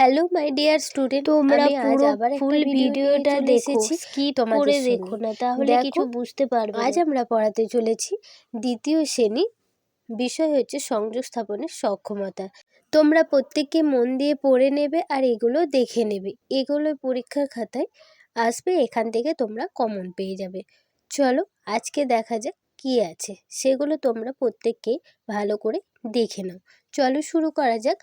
Hello my dear student, তোমরা আমি আজ পুরো আবার ফুল একটা ভিডিও নিয়ে ভিডিওটা চলে দেখো, এসেছি স্কিপ তোমাদের করে দেখো সঙ্গে। না, তাহলে কিছু বুঝতে পারবে আজ না। আমরা পড়াতে চলেছি দ্বিতীয় শ্রেণী। বিষয় হচ্ছে সংযোগ স্থাপনের সক্ষমতা। তোমরা প্রত্যেককে মন দিয়ে পড়ে নেবে আর এগুলো দেখে নেবে। এগুলো পরীক্ষার খাতায় আসবে, এখান থেকে তোমরা কমন পেয়ে যাবে। চলো আজকে দেখা যাক কি আছে, সেগুলো তোমরা প্রত্যেককে ভালো করে দেখে নাও। চলো শুরু করা যাক।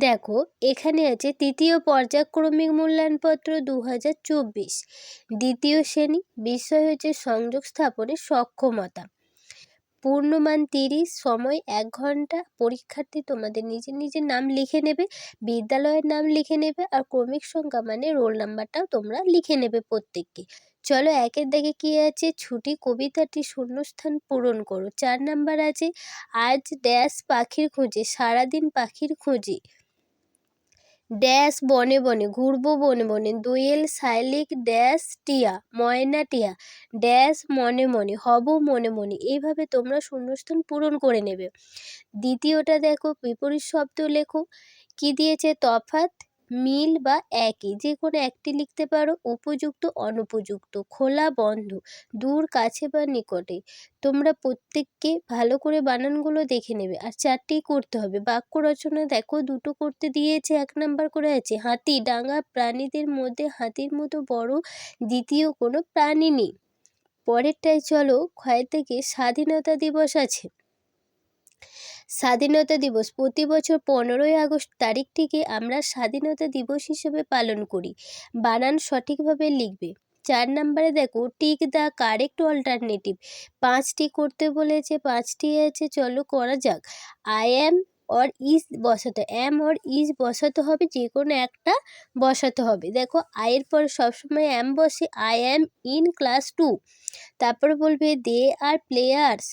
দেখো এখানে আছে তৃতীয় পর্যায়ক্রমিক মূল্যায়নপত্র 2024, দ্বিতীয় শ্রেণী। বিষয় হচ্ছে সংযোগ স্থাপনের সক্ষমতা। পূর্ণমান 30, সময় 1 ঘন্টা। পরীক্ষার্থী তোমাদের নিজের নিজের নাম লিখে নেবে, বিদ্যালয়ের নাম লিখে নেবে, আর ক্রমিক সংখ্যা মানে রোল নাম্বারটাও তোমরা লিখে নেবে প্রত্যেককে। চলো একের দাগে কি আছে, ছুটি কবিতাটি শূন্যস্থান পূরণ করো। 4 নাম্বার আছে আজ ড্যাশ পাখির খোঁজে, সারাদিন পাখির খোঁজে। ড্যাশ বনে বনে, ঘুরবো বনে বনে। দোয়েল শালিক ড্যাশ টিয়া, ময়না টিয়া। ড্যাশ মনে মনে, হব মনে মনে। এইভাবে তোমরা শূন্যস্থান পূরণ করে নেবে। দ্বিতীয়টা দেখো, বিপরীত শব্দ লেখো। কি দিয়েছে, তফাৎ, মিল বা একই, যে কোনো একটি লিখতে পারো। উপযুক্ত অনুপযুক্ত, খোলা বন্ধ, দূর কাছে বা নিকটে। তোমরা প্রত্যেককে ভালো করে বানানগুলো দেখে নেবে, আর 4টি করতে হবে। বাক্য রচনা দেখো 2টো করতে দিয়েছে। 1 নাম্বার করে আছে হাতি ডাঙা প্রাণীদের মধ্যে হাতির মতো বড় দ্বিতীয় কোনো প্রাণী নেই। পরেরটাই চলো, ক্ষয় থেকে স্বাধীনতা দিবস আছে। স্বাধীনতা দিবস প্রতি বছর 15ই আগস্ট তারিখটিকে আমরা স্বাধীনতা দিবস হিসেবে পালন করি। বানান সঠিকভাবে লিখবে। 4 নম্বরে দেখো টিক দ্য কারেক্ট অল্টারনেটিভ। 5টি করতে বলেছে, 5টি আছে, চলো করা যাক। আই অ্যাম অর ইজ বসাতে, অ্যাম অর ইজ বসাতে হবে, যে কোনো একটা বসাতে হবে। দেখো আয়ের পর সবসময় অ্যাম বসে। I am in class 2। তারপরে বলবে দে আর প্লেয়ার্স,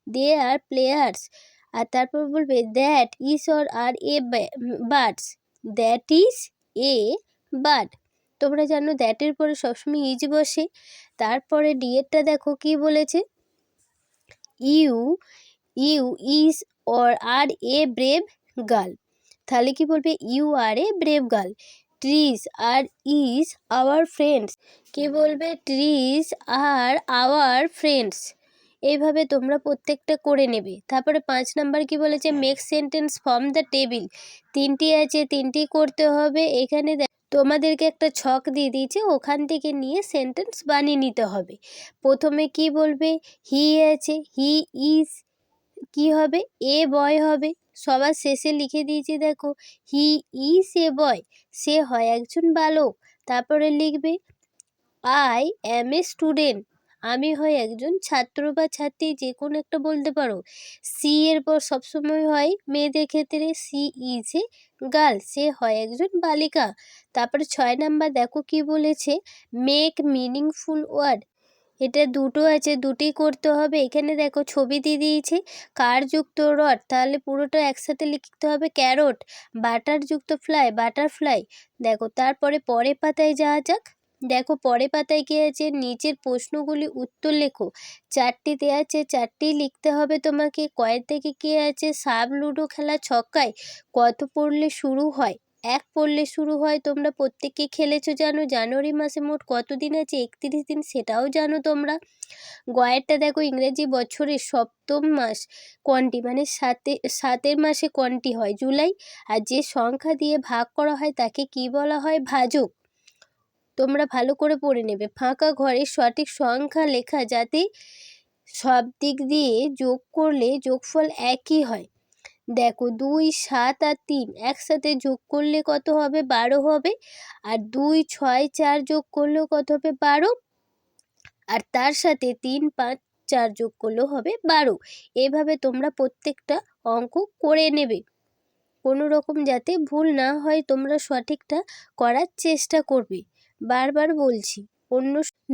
দে আর প্লেয়ার্স। আর তারপর বলবে that is or are a birds, that is a bird. তোমরা জানো দ্যাটের পরে সবসময় ইজ বসে। তারপরে ডিএরটা দেখো কি বলেছে, you you is or are a brave girl. তাহলে কি বলবে, you are a brave girl. Trees are is our friends, কি বলবে, ট্রিজ আর আওয়ার ফ্রেন্ডস। এইভাবে তোমরা প্রত্যেকটা করে নেবে। তারপরে 5 নাম্বার কি বলেছে, make sentence from the table. 3টি আছে, 3টি করতে হবে। এখানে তোমাদেরকে একটা ছক দিয়ে দিয়েছে, ওখান থেকে নিয়ে সেন্টেন্স বানিয়ে নিতে হবে। প্রথমে কি বলবে, হি আছে, হি ইজ কি হবে, এ বয় হবে। সবার শেষে লিখে দিয়েছি দেখো, হি ইজ এ বয়, সে হয় একজন বালক। তারপরে লিখবে আই অ্যাম এ স্টুডেন্ট, আমি হয় একজন ছাত্র বা ছাত্রী, যে কোনো একটা বলতে পারো। সি এর পর সবসময় হয় মেয়েদের ক্ষেত্রে, সি ইজ এ গার্ল, সে হয় একজন বালিকা। তারপরে 6 নাম্বার দেখো কি বলেছে, মেক মিনিংফুল ওয়ার্ড। এটা 2টো আছে, 2টি করতে হবে। এখানে দেখো ছবি দিয়ে দিয়েছে, কারযুক্ত রড, তাহলে পুরোটা একসাথে লিখতে হবে। ক্যারট, বাটারযুক্ত ফ্লাই, বাটারফ্লাই। দেখো তারপরে পরের পাতায় যাওয়া যাক। দেখো পরের পাতায় কি আছে, নিচের প্রশ্নগুলি উত্তর লেখো। 4টি দেওয়া আছে, 4টি লিখতে হবে তোমাকে। কয়ের থেকে কি আছে, সাব লুডো খেলা ছক্কায় কত পড়লে শুরু হয়, 1 পড়লে শুরু হয়। তোমরা প্রত্যেকে খেলেছো জানো। জানুয়ারি মাসে মোট কত দিন আছে, 31 দিন, সেটাও জানো তোমরা। গয়েরটা দেখো, ইংরেজি বছরের 7ম মাস কোনটি, মানে সাতের মাসে কোনটি হয়, জুলাই। আর যে সংখ্যা দিয়ে ভাগ করা হয় তাকে কি বলা হয়, ভাজক। তোমরা ভালো করে পড়ে নেবে। ফাঁকা ঘরে সঠিক সংখ্যা লেখা, যাতে সব দিক দিয়ে যোগ করলে যোগফল একই হয়। দেখো 2, 7 আর 3 একসাথে যোগ করলে কত হবে, 12 হবে। আর 2, 6, 4 যোগ করলেও কত হবে, 12। আর তার সাথে 3, 5, 4 যোগ করলেও হবে 12। এভাবে তোমরা প্রত্যেকটা অঙ্ক করে নেবে। কোনো রকম যাতে ভুল না হয়, তোমরা সঠিকটা করার চেষ্টা করবে। বারবার বলছি।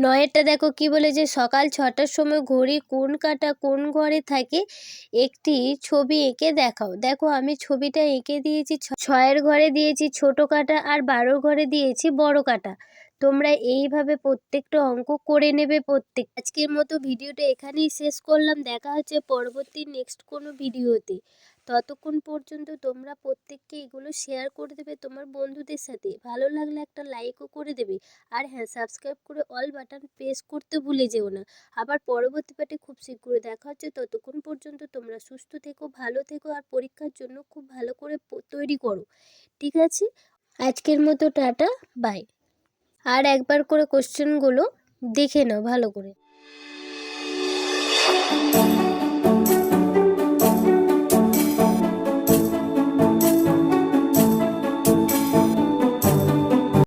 9এরটা দেখো কি বলেছে, সকাল 6টার সময় ঘড়ি কোন কাঁটা কোন ঘরে থাকে, একটি ছবি এঁকে দেখাও। দেখো আমি ছবিটা এঁকে দিয়েছি, 6এর ঘরে দিয়েছি ছোট কাঁটা, আর 12 ঘরে দিয়েছি বড় কাঁটা। তোমরা এইভাবে প্রত্যেকটা অঙ্ক করে নেবে প্রত্যেক। আজকের মতো ভিডিওটা এখানেই শেষ করলাম। দেখা হচ্ছে পরবর্তী নেক্সট কোনো ভিডিওতে। ততক্ষণ পর্যন্ত তোমরা প্রত্যেককে এগুলো শেয়ার করে দেবে তোমার বন্ধুদের সাথে। ভালো লাগলে একটা লাইকও করে দেবে। আর হ্যাঁ, সাবস্ক্রাইব করে অল বাটন প্রেস করতে ভুলে যেও না। আবার পরবর্তী পার্টে খুব শীঘ্রই দেখা হচ্ছে। ততক্ষণ পর্যন্ত তোমরা সুস্থ থেকো, ভালো থেকো, আর পরীক্ষার জন্য খুব ভালো করে তৈরি করো। ঠিক আছে, আজকের মতো টাটা, বাই। আর একবার করে কোশ্চেনগুলো দেখে নাও ভালো করে।